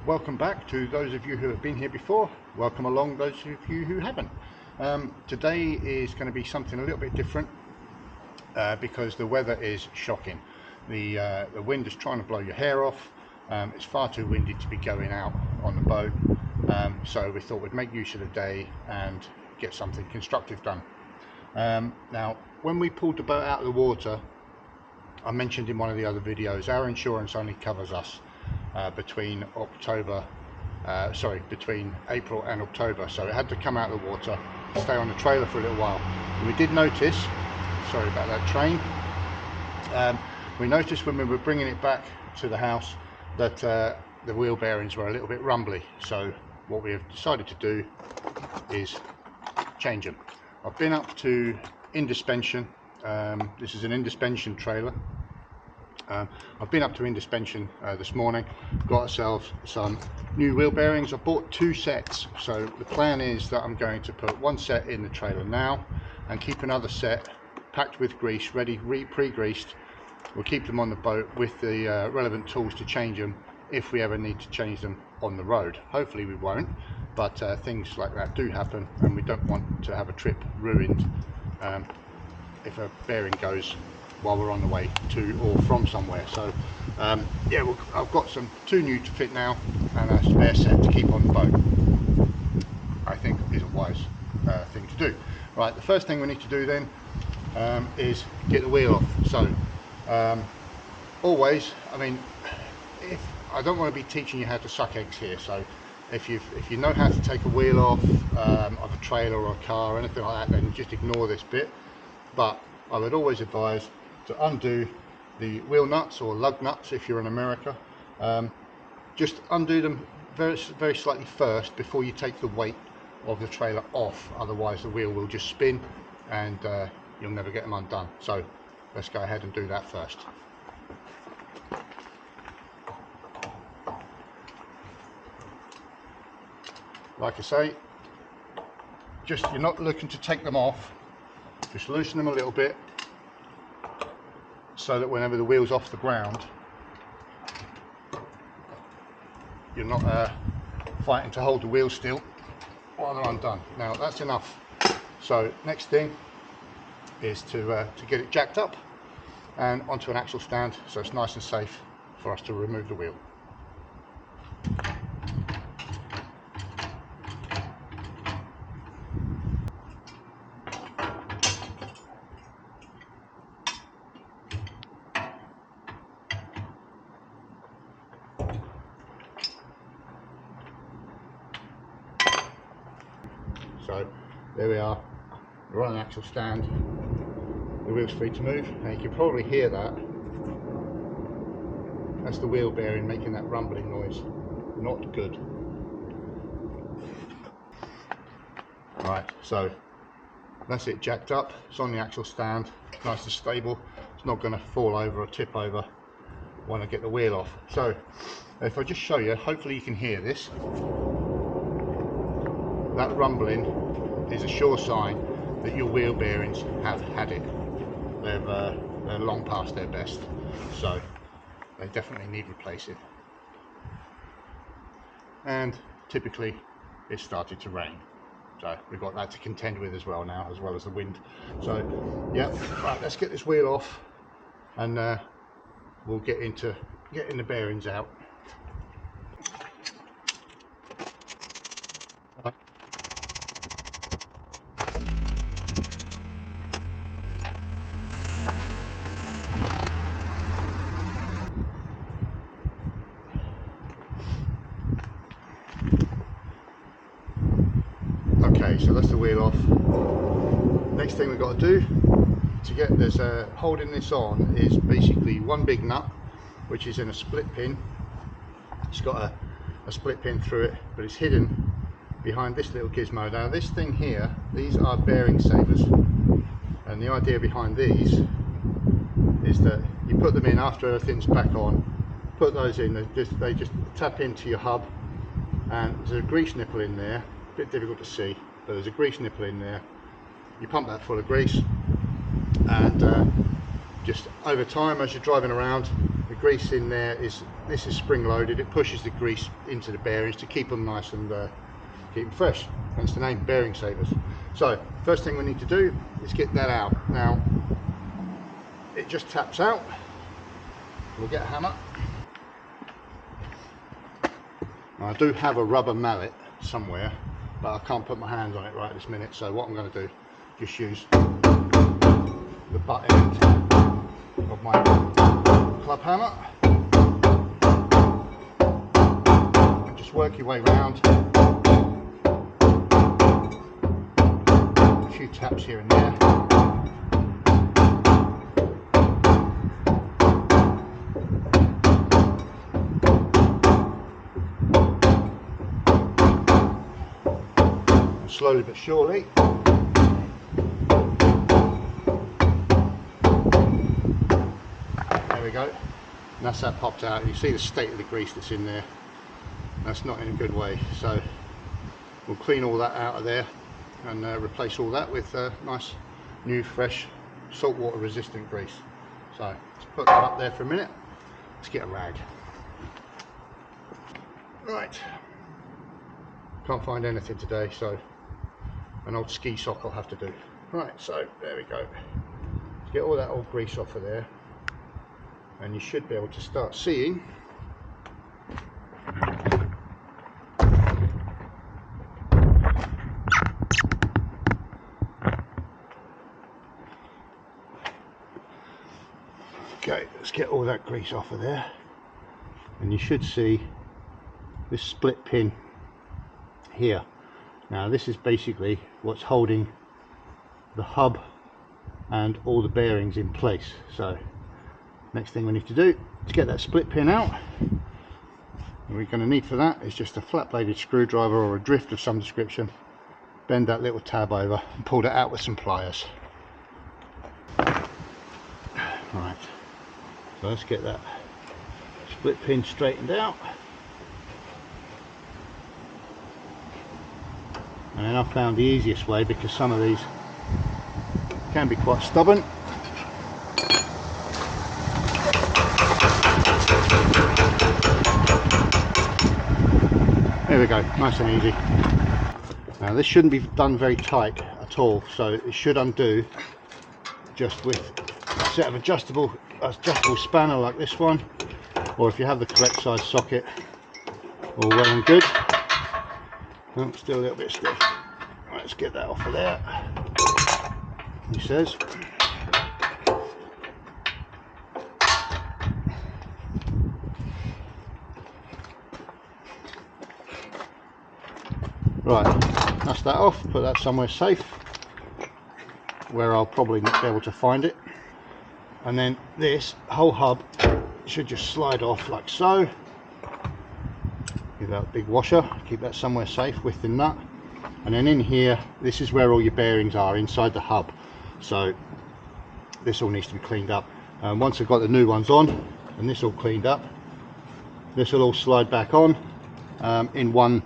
welcome back to those of you who have been here before. Welcome along those of you who haven't. Today is going to be something a little bit different because the weather is shocking. The wind is trying to blow your hair off. It's far too windy to be going out on the boat, so we thought we'd make use of the day and get something constructive done. Now, when we pulled the boat out of the water, I mentioned in one of the other videos, our insurance only covers us between April and October, so it had to come out of the water, stay on the trailer for a little while. And we did notice, sorry about that train, we noticed when we were bringing it back to the house that the wheel bearings were a little bit rumbly, so what we have decided to do is change them. I've been up to Indespension. This is an Indespension trailer. I've been up to Indespension this morning, got ourselves some new wheel bearings. I bought 2 sets, so the plan is that I'm going to put 1 set in the trailer now and keep another set packed with grease, ready, pre-greased. We'll keep them on the boat with the relevant tools to change them if we ever need to change them on the road. Hopefully we won't, but things like that do happen, and we don't want to have a trip ruined if a bearing goes while we're on the way to or from somewhere. So yeah, I've got 2 new to fit now and a spare set to keep on the boat. I think is a wise thing to do. Right, the first thing we need to do then is get the wheel off. So always, I mean, if I don't want to be teaching you how to suck eggs here, so if you know how to take a wheel off of a trailer or a car or anything like that, then just ignore this bit. But I would always advise to undo the wheel nuts or lug nuts if you're in America. Just undo them very slightly first before you take the weight of the trailer off, otherwise the wheel will just spin and you'll never get them undone. So let's go ahead and do that first. Like I say, you're not looking to take them off, just loosen them a little bit so that whenever the wheel's off the ground, you're not fighting to hold the wheel still while they're undone. Now that's enough. So next thing is to get it jacked up and onto an axle stand so it's nice and safe for us to remove the wheel. So there we are, we're on an axle stand, the wheel's free to move, and you can probably hear that. That's the wheel bearing making that rumbling noise. Not good. Right, so that's it jacked up, it's on the axle stand, nice and stable, it's not going to fall over or tip over when I get the wheel off. So if I just show you, hopefully you can hear this. That rumbling is a sure sign that your wheel bearings have had it. They're long past their best, so they definitely need replacing. And typically it started to rain, so we've got that to contend with as well now, as well as the wind. So yeah, right, let's get this wheel off and we'll get into getting the bearings out. Okay, so that's the wheel off. Next thing we've got to do to get this holding this on is basically 1 big nut, which is in a split pin. It's got a split pin through it, but it's hidden behind this little gizmo. Now this thing here, these are bearing savers, and the idea behind these is that you put them in after everything's back on, put those in, they just tap into your hub, and there's a grease nipple in there. Bit difficult to see, but there's a grease nipple in there. You pump that full of grease, and just over time as you're driving around, grease in there is, this is spring loaded, it pushes the grease into the bearings to keep them nice and keep them fresh. Hence the name, bearing savers. So first thing we need to do is get that out. Now it just taps out. We'll get a hammer. Now, I do have a rubber mallet somewhere, but I can't put my hands on it right this minute, so what I'm going to do, just use the butt end of my club hammer and just work your way around. A few taps here and there. Slowly but surely. There we go. And that's that popped out. You see the state of the grease that's in there. That's not in a good way. So we'll clean all that out of there and replace all that with nice, new, fresh, saltwater resistant grease. So let's put that up there for a minute. Let's get a rag. Right. Can't find anything today, so an old ski sock I'll have to do. Right, so there we go. Let's get all that old grease off of there, and you should be able to start seeing okay, let's get all that grease off of there, and you should see this split pin here. Now this is basically what's holding the hub and all the bearings in place. So next thing we need to do is get that split pin out. And we're going to need for that is just a flat bladed screwdriver or a drift of some description. Bend that little tab over and pull it out with some pliers. Right, so let's get that split pin straightened out. And then I found the easiest way, because some of these can be quite stubborn. There we go, nice and easy. Now this shouldn't be done very tight at all, so it should undo just with a set of adjustable spanner like this one, or if you have the correct size socket, all well and good. Oh, still a little bit stiff. Right, let's get that off of there. He says. Right, that's that off. Put that somewhere safe, where I'll probably not be able to find it. And then this whole hub should just slide off like so. Give that a big washer, keep that somewhere safe with the nut. And then in here, this is where all your bearings are, inside the hub. So this all needs to be cleaned up. Once I've got the new ones on and this all cleaned up, this will all slide back on in one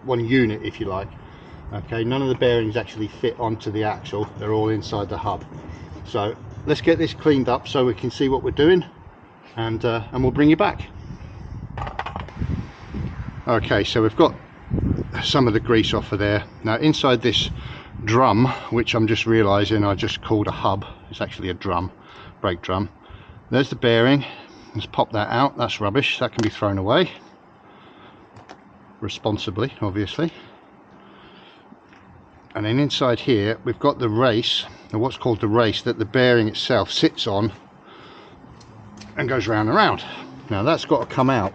unit, if you like. Okay, none of the bearings actually fit onto the axle, they're all inside the hub. So let's get this cleaned up so we can see what we're doing, and we'll bring you back. Okay, so we've got some of the grease off of there. Now inside this drum, which I'm just realizing I just called a hub, it's actually a drum, brake drum. There's the bearing. Let's pop that out. That's rubbish, that can be thrown away responsibly, obviously. And then inside here we've got the race, or what's called the race, that the bearing itself sits on and goes round and round. Now that's got to come out.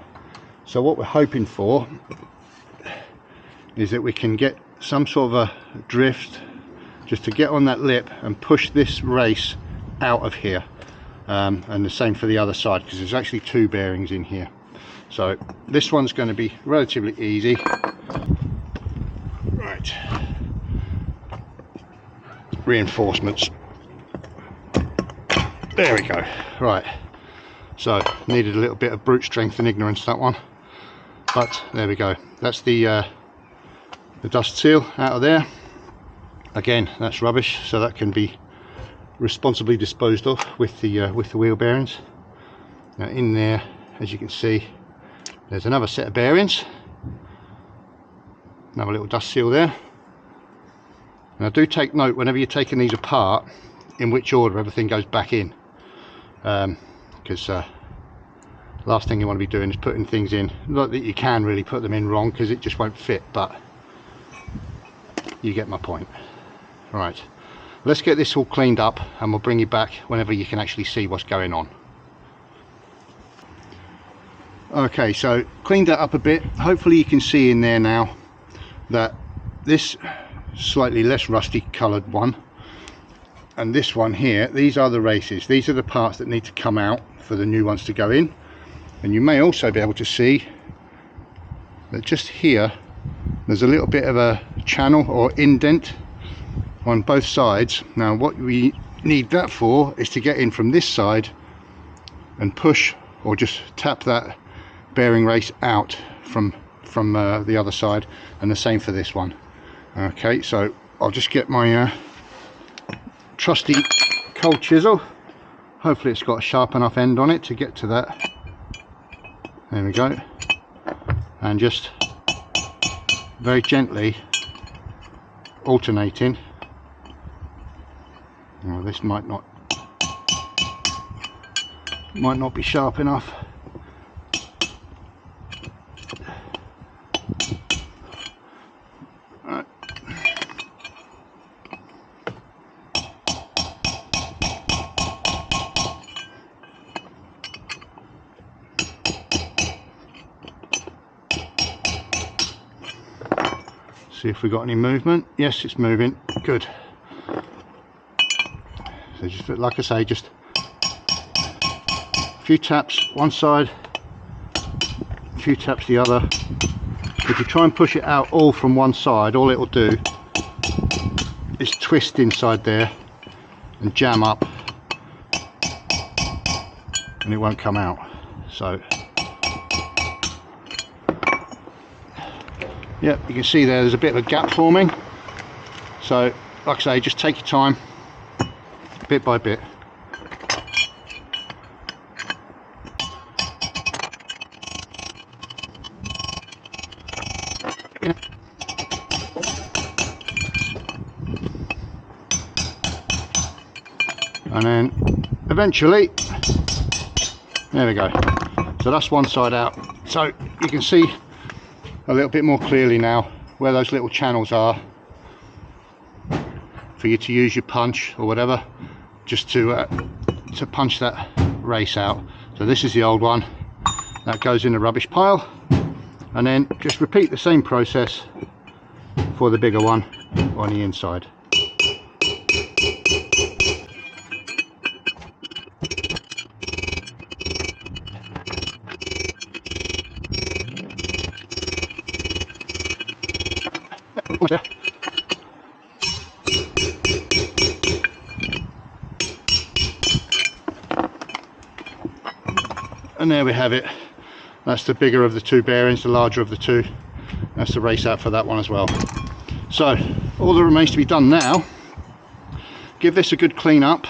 So what we're hoping for is that we can get some sort of a drift just to get on that lip and push this race out of here, and the same for the other side, because there's actually two bearings in here. So this one's going to be relatively easy. Right, reinforcements, there we go. Right, so needed a little bit of brute strength and ignorance, that one, but there we go. That's the dust seal out of there. Again, that's rubbish, so that can be responsibly disposed of with the wheel bearings. Now in there, as you can see, there's another set of bearings, another little dust seal there. Now do take note whenever you're taking these apart in which order everything goes back in, because last thing you want to be doing is putting things in, not that you can really put them in wrong because it just won't fit, but you get my point. Right, let's get this all cleaned up and we'll bring you back whenever you can actually see what's going on. Okay, so cleaned that up a bit. Hopefully you can see in there now that this slightly less rusty coloured one and this one here, these are the races. These are the parts that need to come out for the new ones to go in. And you may also be able to see that just here there's a little bit of a channel or indent on both sides. Now what we need that for is to get in from this side and push or just tap that bearing race out from the other side, and the same for this one. Okay, so I'll just get my trusty cold chisel. Hopefully it's got a sharp enough end on it to get to that. There we go, and just very gently alternating. Well, this might not be sharp enough. See if we got any movement. Yes, it's moving. Good. So just like I say, just a few taps one side, a few taps the other. If you try and push it out all from one side, all it will do is twist inside there and jam up, and it won't come out. So yep, you can see there's a bit of a gap forming. So like I say, just take your time, bit by bit. And then eventually, there we go. So that's one side out. So you can see a little bit more clearly now where those little channels are for you to use your punch or whatever, just to punch that race out. So this is the old one that goes in the rubbish pile, and then just repeat the same process for the bigger one on the inside. And there we have it. That's the bigger of the two bearings, the larger of the two. That's the race out for that one as well. So all that remains to be done now, give this a good clean up,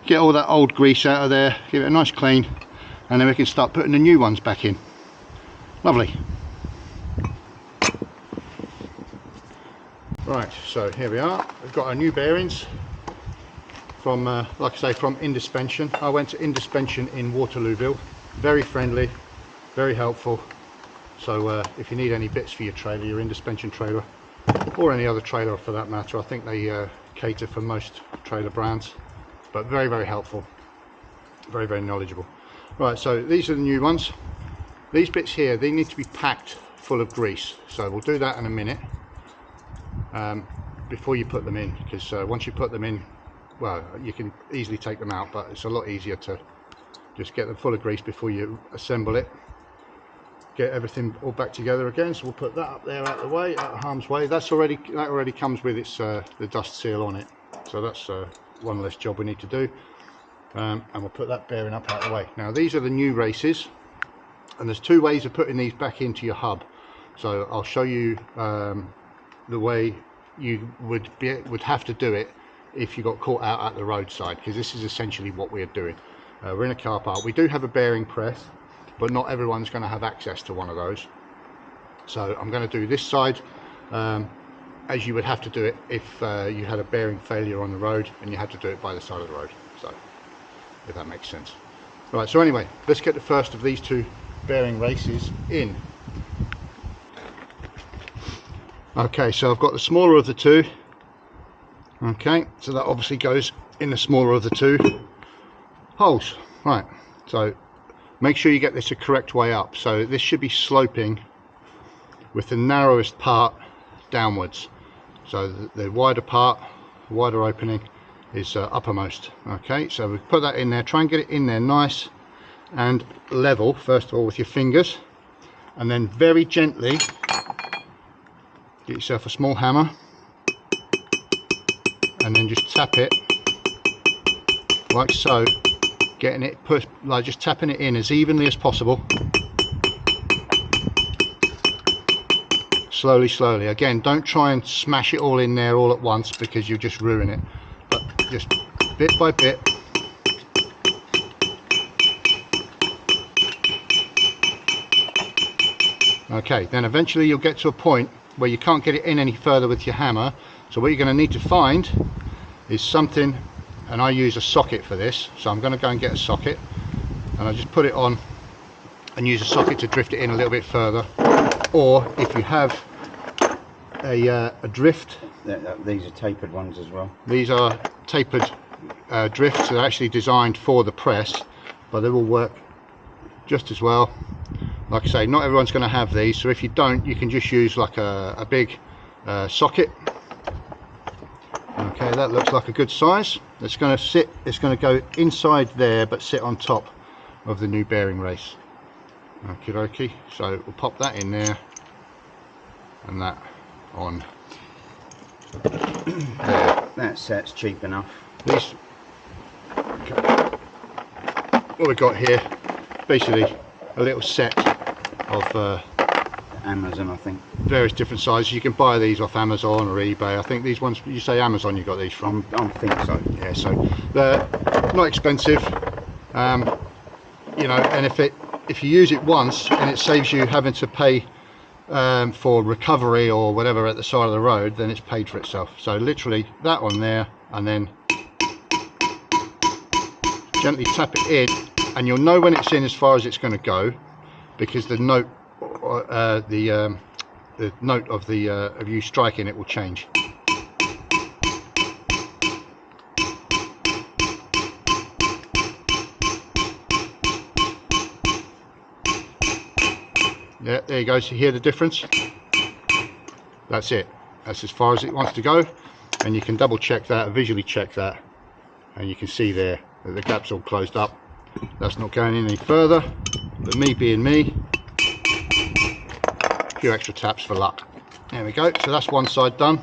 get all that old grease out of there, give it a nice clean, and then we can start putting the new ones back in. Lovely. Right, so here we are. We've got our new bearings from, like I say, from Indespension. I went to Indespension in Waterlooville. Very friendly, very helpful. So if you need any bits for your trailer, your Indespension trailer, or any other trailer for that matter, I think they cater for most trailer brands. But very, very helpful. Very, very knowledgeable. Right, so these are the new ones. These bits here, they need to be packed full of grease. So we'll do that in a minute. Before you put them in, because once you put them in, well, you can easily take them out, but it's a lot easier to just get them full of grease before you assemble it, get everything all back together again. So we'll put that up there out of the way, out of harm's way. That already comes with its the dust seal on it, so that's one less job we need to do. And we'll put that bearing up out of the way. Now these are the new races, and there's two ways of putting these back into your hub. So I'll show you the way you would have to do it if you got caught out at the roadside, because this is essentially what we're doing. We're in a car park. We do have a bearing press, but not everyone's going to have access to one of those. So I'm going to do this side as you would have to do it if you had a bearing failure on the road and you had to do it by the side of the road. So if that makes sense. Right, so anyway, let's get the first of these two bearing races in. Okay, so I've got the smaller of the two. Okay, so that obviously goes in the smaller of the two holes. Right, so make sure you get this the correct way up. So this should be sloping with the narrowest part downwards. So the wider part, the wider opening is uppermost. Okay, so we put that in there. Try and get it in there nice and level, first of all with your fingers, and then very gently get yourself a small hammer and then just tap it like so, getting it pushed, like just tapping it in as evenly as possible. Slowly, slowly. Again, don't try and smash it all in there all at once because you'll just ruin it, but just bit by bit. Okay, then eventually you'll get to a point where you can't get it in any further with your hammer. So what you're going to need to find is something, and I use a socket for this, so I'm going to go and get a socket and I just put it on and use a socket to drift it in a little bit further. Or if you have a drift, these are tapered ones as well. These are tapered drifts. They're actually designed for the press, but they will work just as well. Like I say, not everyone's going to have these, so if you don't, you can just use like a big socket. Okay, that looks like a good size. It's going to sit, it's going to go inside there but sit on top of the new bearing race. Okie dokie, so we'll pop that in there and that on there. That set's cheap enough. These, okay. What we've got here, basically a little set of Amazon, I think. Various different sizes. You can buy these off Amazon or eBay. I think these ones, you say Amazon you got these from? I think so. Yeah, so they're not expensive, you know, and if you use it once and it saves you having to pay for recovery or whatever at the side of the road, then it's paid for itself. So literally that on there, and then gently tap it in, and you'll know when it's in as far as it's going to go, because the note the note of you striking it will change. Yeah, there you go. So you hear the difference? That's it. That's as far as it wants to go, and you can double check that, visually check that, and you can see there that the gap's all closed up. That's not going any further, but me being me, a few extra taps for luck. There we go. So that's one side done.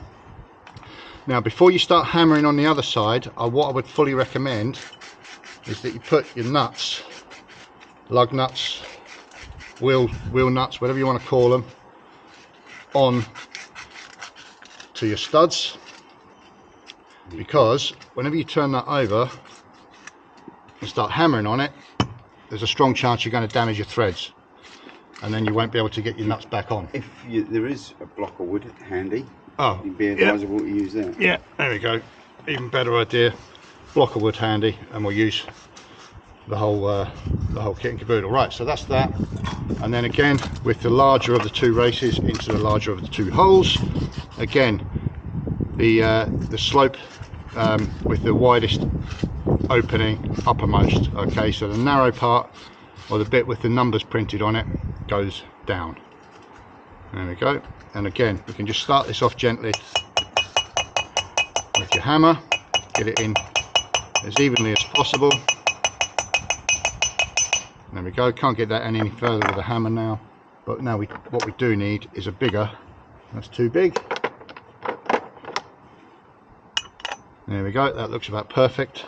Now before you start hammering on the other side, what I would fully recommend is that you put your nuts, lug nuts, wheel nuts, whatever you want to call them, on to your studs, because whenever you turn that over and start hammering on it, there's a strong chance you're going to damage your threads, and then you won't be able to get your nuts back on. If there is a block of wood handy, oh, it'd be advisable to use that. Yeah, there we go. Even better idea. Block of wood handy, and we'll use the whole kit and caboodle. Right, so that's that. And then again, with the larger of the two races into the larger of the two holes, again the slope with the widest opening uppermost. Okay, so the narrow part, or the bit with the numbers printed on it, goes down. There we go. And again, we can just start this off gently with your hammer, get it in as evenly as possible. There we go. Can't get that any further with a hammer now, but now what we do need is a bigger. That's too big. There we go. That looks about perfect.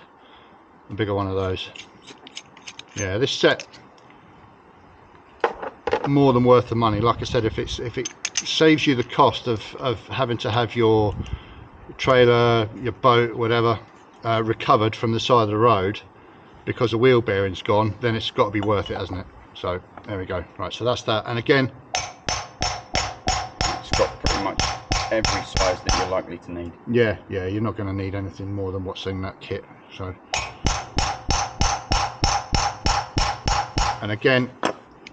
A bigger one of those. Yeah, this set more than worth the money. Like I said, if it saves you the cost of having to have your trailer, your boat, whatever, recovered from the side of the road, because the wheel bearing's gone, then it's got to be worth it, hasn't it? So there we go. Right, so that's that. And again, It's got pretty much every size that you're likely to need. yeah, you're not going to need anything more than what's in that kit. So, and again,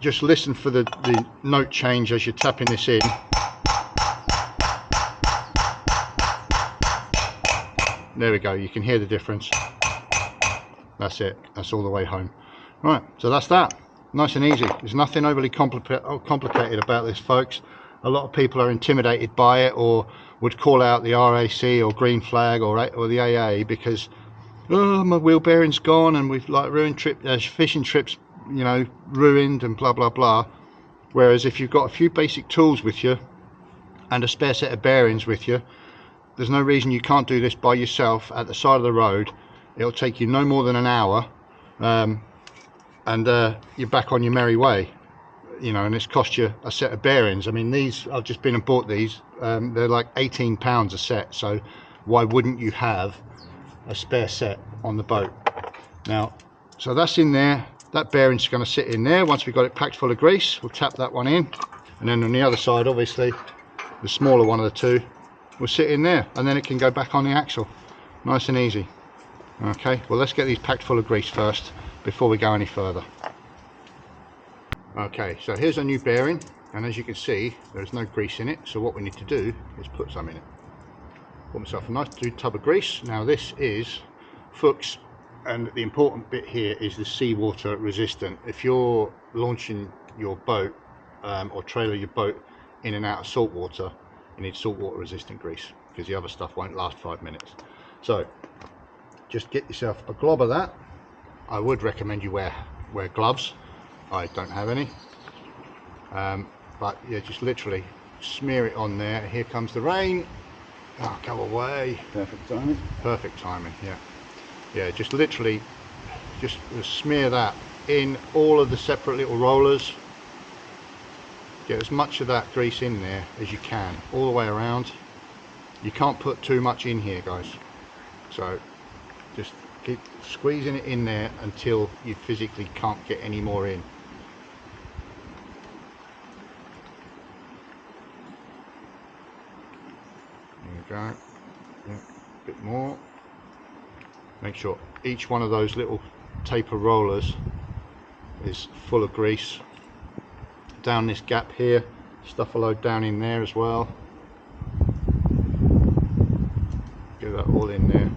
just listen for the note change as you're tapping this in. There we go, you can hear the difference. That's it, that's all the way home. Right, so that's that. Nice and easy. There's nothing overly complicated about this, folks. A lot of people are intimidated by it, or would call out the RAC or green flag or the AA because, oh, my wheel bearing's gone and we've like ruined fishing trips, you know, ruined and blah blah blah. Whereas if you've got a few basic tools with you and a spare set of bearings with you, there's no reason you can't do this by yourself at the side of the road. It'll take you no more than an hour, and you're back on your merry way. You know, and it's cost you a set of bearings. I mean, these, I've just been and bought these. They're like £18 a set. So why wouldn't you have a spare set on the boat? Now, so that's in there. That bearing's going to sit in there. Once we've got it packed full of grease, we'll tap that one in, and then on the other side, obviously, the smaller one of the two will sit in there, and then it can go back on the axle. Nice and easy. Okay, well, let's get these packed full of grease first before we go any further. Okay, so here's a new bearing, and as you can see, there's no grease in it. So what we need to do is put some in it. Put myself a nice tub of grease. Now this is Fuchs, and the important bit here is the seawater resistant. If you're launching your boat or trailer your boat in and out of salt water, you need saltwater resistant grease, because the other stuff won't last 5 minutes. So just get yourself a glob of that. I would recommend you wear gloves. I don't have any, but yeah, just literally smear it on there. Here comes the rain. Oh, go away. Perfect timing. Perfect timing. Yeah, just literally just smear that in all of the separate little rollers. Get as much of that grease in there as you can, all the way around. You can't put too much in here, guys, so just keep squeezing it in there until you physically can't get any more in. There you go. Yeah, a bit more. Make sure each one of those little taper rollers is full of grease. Down this gap here, stuff a load down in there as well. Get that all in there.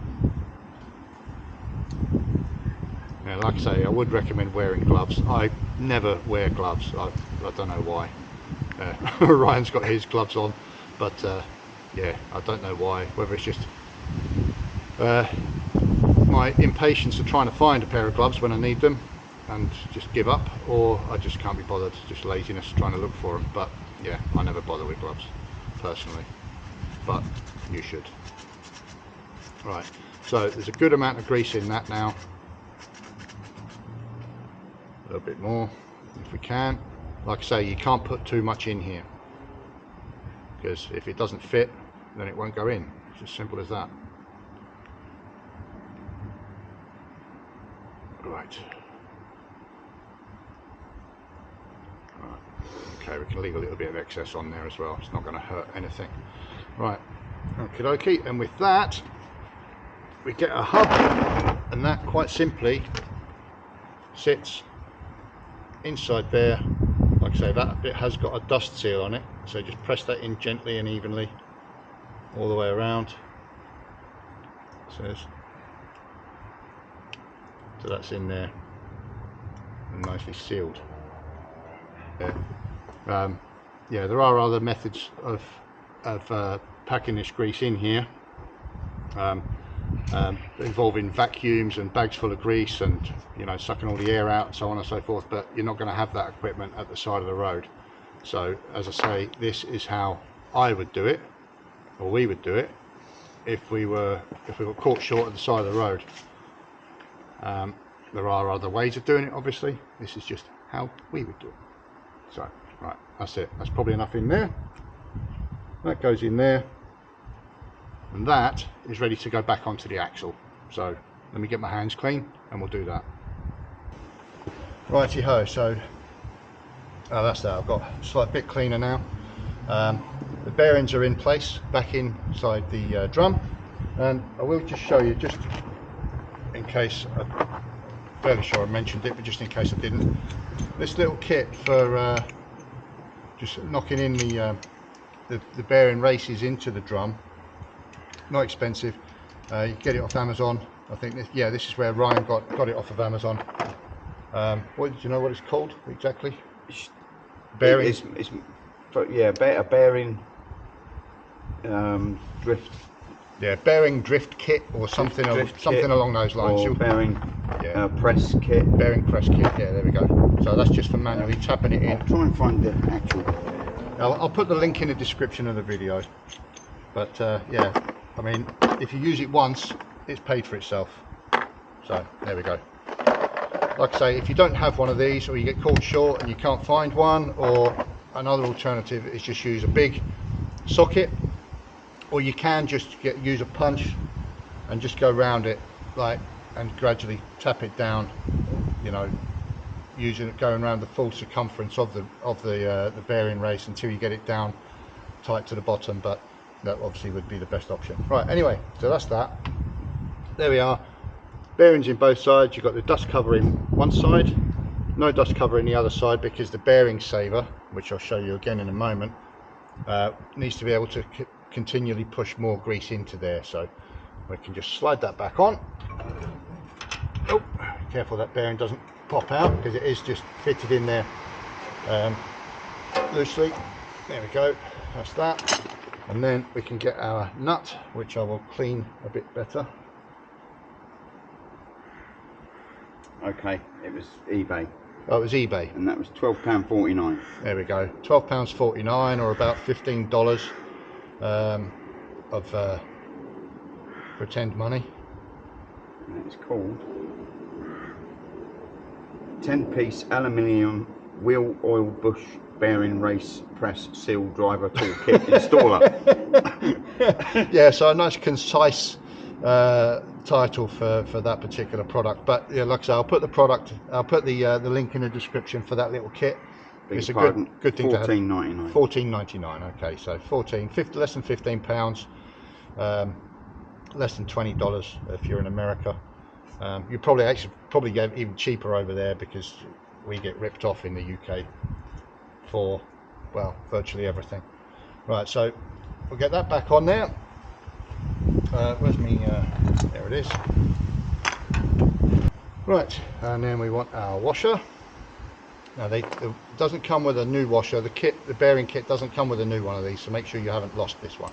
Yeah, like I say, I would recommend wearing gloves. I never wear gloves. I don't know why. Ryan's got his gloves on, but yeah, I don't know why. Whether it's just my impatience of trying to find a pair of gloves when I need them and just give up, or I just can't be bothered, just laziness trying to look for them. But yeah, I never bother with gloves personally, but you should. Right, so there's a good amount of grease in that now. A little bit more if we can. Like I say, you can't put too much in here, because if it doesn't fit, then it won't go in. It's as simple as that. Right. Okay, we can leave a little bit of excess on there as well. It's not going to hurt anything. Right. Okie dokie. And with that, we get a hub, and that quite simply sits inside there. Like I say, that bit has got a dust seal on it, so just press that in gently and evenly all the way around. So that's in there and nicely sealed. Yeah, there are other methods of packing this grease in here, involving vacuums and bags full of grease and, you know, sucking all the air out and so on and so forth, but you're not going to have that equipment at the side of the road. So as I say, this is how I would do it, or we would do it, if we were caught short at the side of the road. There are other ways of doing it, obviously. This is just how we would do it. So, right, that's it. That's probably enough in there. That goes in there, and that is ready to go back onto the axle. So let me get my hands clean and we'll do that. Righty ho, so that's that. I've got a slight bit cleaner now. The bearings are in place back inside the drum, and I will just show you, just in case, I'm fairly sure I mentioned it, but just in case I didn't, this little kit for just knocking in the bearing races into the drum. Not expensive. You get it off Amazon. I think this, yeah, this is where Ryan got it off of Amazon. What do you know what it's called exactly? Bearing. A bearing drift. Yeah, bearing drift kit or something, something along those lines. Or bearing press kit. Bearing press kit. Yeah, there we go. So that's just for manually tapping it in. I'll try and find the actual. I'll put the link in the description of the video. But yeah, I mean, if you use it once, it's paid for itself. So there we go. Like I say, if you don't have one of these, or you get caught short and you can't find one, or another alternative is just use a big socket, or you can just use a punch and just go around it and gradually tap it down, you know, using it, going around the full circumference of the bearing race until you get it down tight to the bottom. But that obviously would be the best option. Right, anyway, so that's that. There we are. Bearings in both sides. You've got the dust cover in one side, no dust cover in the other side, because the bearing saver, which I'll show you again in a moment, needs to be able to continually push more grease into there. So we can just slide that back on. Oh, careful that bearing doesn't pop out, because it is just fitted in there loosely. There we go, that's that. And then we can get our nut, which I will clean a bit better. Okay, it was eBay. Oh, it was eBay. And that was £12.49. There we go, £12.49, or about $15 of pretend money. And it's called 10-piece aluminium wheel oil bush bearing race press seal driver toolkit installer. Yeah, so a nice concise title for that particular product. But yeah, like I say, I'll put the link in the description for that little kit. It's a good thing to have. $14.99. $14.99. Okay, so 50, less than £15, less than $20 if you're in America. You probably get even cheaper over there, because we get ripped off in the UK for, well, virtually everything. Right, so we'll get that back on there. Where's me? There it is. Right, and then we want our washer. Now it doesn't come with a new washer. The bearing kit doesn't come with a new one of these, so make sure you haven't lost this one.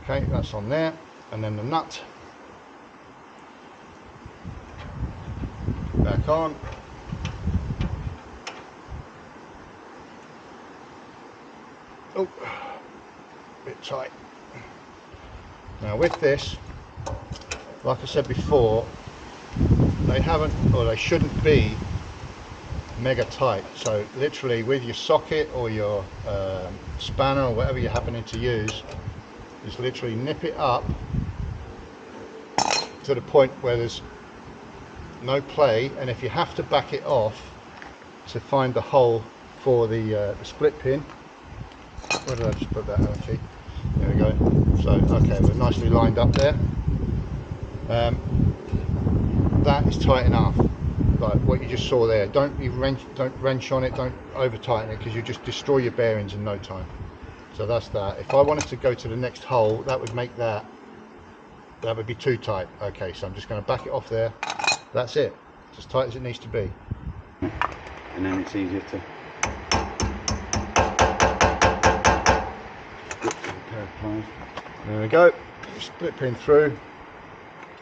Okay, that's on there, and then the nut back on. Oh, a bit tight. Now with this, like I said before, they haven't, or they shouldn't be mega tight. So literally with your socket or your spanner or whatever you're happening to use, just literally nip it up to the point where there's no play, and if you have to back it off to find the hole for the split pin, where did I just put that out? There we go. So okay, we're nicely lined up there. That is tight enough, like what you just saw there. Don't wrench on it, don't over tighten it, because you just destroy your bearings in no time. So that's that. If I wanted to go to the next hole, that would make that would be too tight. Okay, so I'm just going to back it off there. That's it. It's as tight as it needs to be. And then it's easier to. There we go. Split pin through,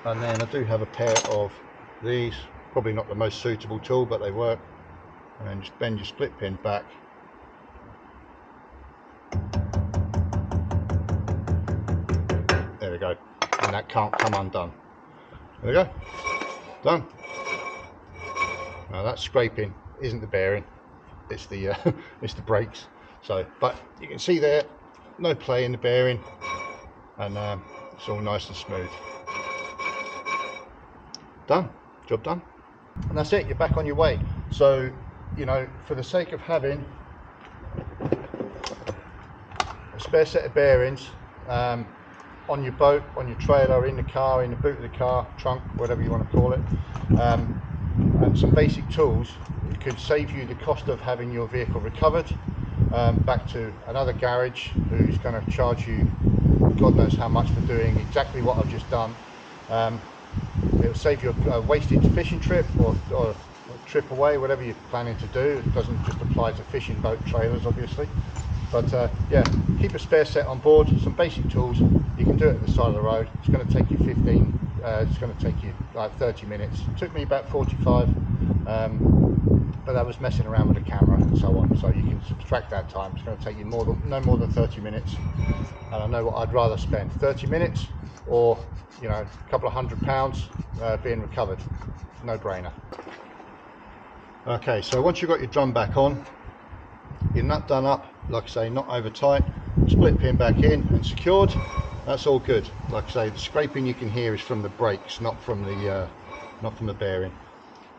and then I do have a pair of these. Probably not the most suitable tool, but they work. And then just bend your split pin back. There we go. And that can't come undone. There we go. Done. Now that scraping isn't the bearing, it's the it's the brakes. So, but you can see there, no play in the bearing, and it's all nice and smooth. Done. Job done. and that's it, you're back on your way. So, you know, for the sake of having a spare set of bearings on your boat, on your trailer, in the car, in the boot of the car, trunk, whatever you want to call it, and some basic tools, it could save you the cost of having your vehicle recovered back to another garage who's going to charge you God knows how much for doing exactly what I've just done. It'll save you a wasted fishing trip or a trip away, whatever you're planning to do. It doesn't just apply to fishing boat trailers, obviously. But yeah, keep a spare set on board, some basic tools. You can do it at the side of the road. It's going to take you it's going to take you like 30 minutes. It took me about 45, but that was messing around with the camera and so on. So you can subtract that time. It's going to take you no more than 30 minutes. And I know what I'd rather spend, 30 minutes or, you know, a couple of £100 being recovered. No brainer. Okay, so once you've got your drum back on, your nut done up, like I say, not over tight, split pin back in and secured, that's all good. Like I say, the scraping you can hear is from the brakes, not from the bearing.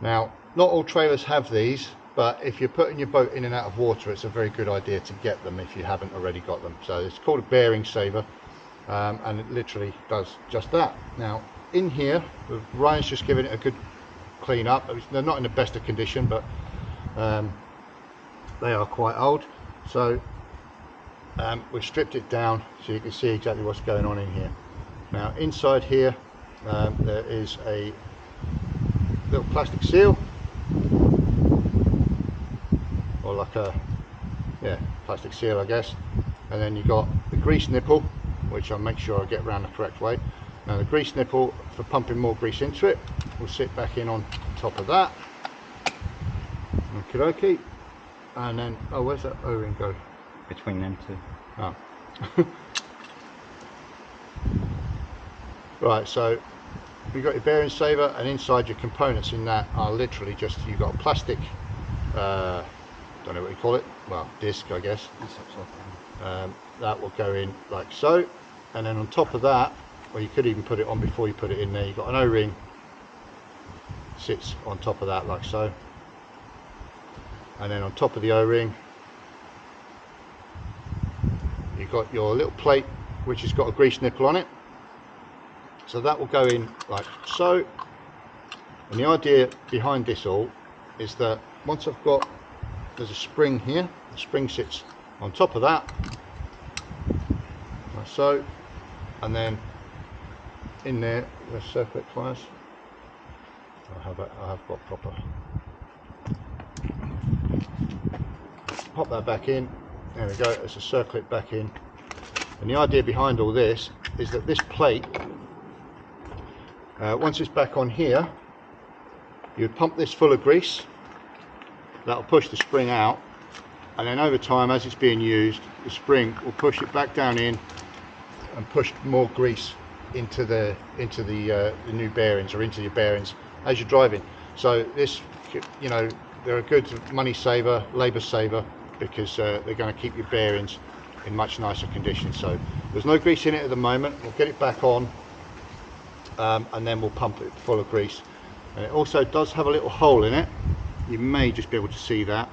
Now, not all trailers have these, but if you're putting your boat in and out of water, it's a very good idea to get them if you haven't already got them. So it's called a bearing saver, and it literally does just that. Now, in here, Ryan's just given it a good clean up. They're not in the best of condition, but they are quite old. So we've stripped it down so you can see exactly what's going on in here. Now, inside here, there is a little plastic seal, or like a plastic seal, I guess. And then you've got the grease nipple, which I'll make sure I get around the correct way. Now, the grease nipple for pumping more grease into it will sit back in on top of that. Okie dokie. And then, oh, where's that O-ring go? Between them two. Oh. Right, so you've got your bearing saver, and inside your components in that are literally just, you've got a plastic, don't know what you call it, well, disc, I guess. That will go in like so, and then on top of that, or you could even put it on before you put it in there, you've got an O-ring sits on top of that like so, and then on top of the O-ring you've got your little plate which has got a grease nipple on it, so that will go in like so. And the idea behind this all is that once I've got, there's a spring here, the spring sits on top of that like so, and then in there, the circlip pliers. I have got proper. Pop that back in. There we go. There's a circlip back in. And the idea behind all this is that this plate, once it's back on here, you pump this full of grease. That'll push the spring out, and then over time, as it's being used, the spring will push it back down in and push more grease into the new bearings, or into your bearings as you're driving. So this, you know, they're a good money saver, labour saver, because they're going to keep your bearings in much nicer condition. So there's no grease in it at the moment. We'll get it back on, and then we'll pump it full of grease. And it also does have a little hole in it. You may just be able to see that.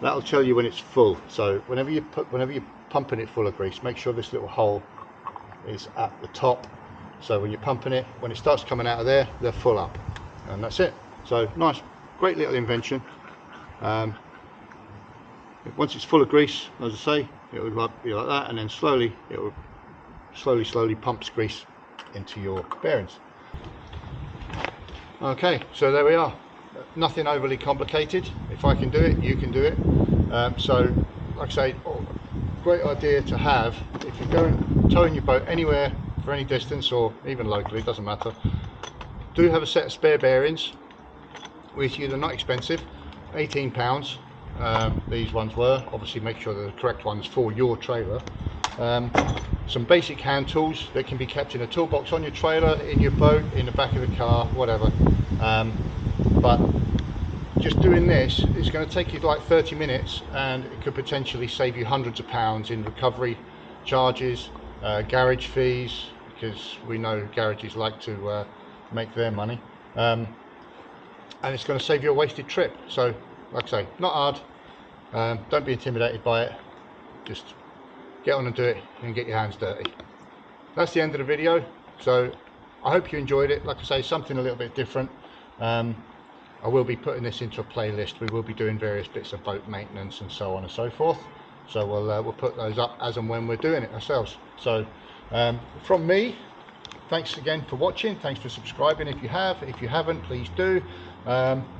That'll tell you when it's full. So whenever you're pumping it full of grease, make sure this little hole is at the top. So when you're pumping it, when it starts coming out of there, they're full up, and that's it. So nice, great little invention. Once it's full of grease, as I say, it will be like that, and then slowly it will slowly pumps grease into your bearings. Okay, so there we are. Nothing overly complicated. If I can do it, you can do it. So, like I say, great idea to have if you're going towing your boat anywhere for any distance, or even locally, it doesn't matter. Do have a set of spare bearings with you. They're not expensive, £18. These ones were. Obviously, make sure they're the correct ones for your trailer. Some basic hand tools that can be kept in a toolbox on your trailer, in your boat, in the back of the car, whatever. But just doing this is going to take you like 30 minutes, and it could potentially save you hundreds of pounds in recovery charges, garage fees, because we know garages like to make their money. and it's going to save you a wasted trip. So like I say, not hard. Don't be intimidated by it, just get on and do it and get your hands dirty. That's the end of the video. So I hope you enjoyed it. Like I say, something a little bit different. I will be putting this into a playlist. We will be doing various bits of boat maintenance and so on and so forth. So we'll put those up as and when we're doing it ourselves. So from me, thanks again for watching. Thanks for subscribing if you have. If you haven't, please do.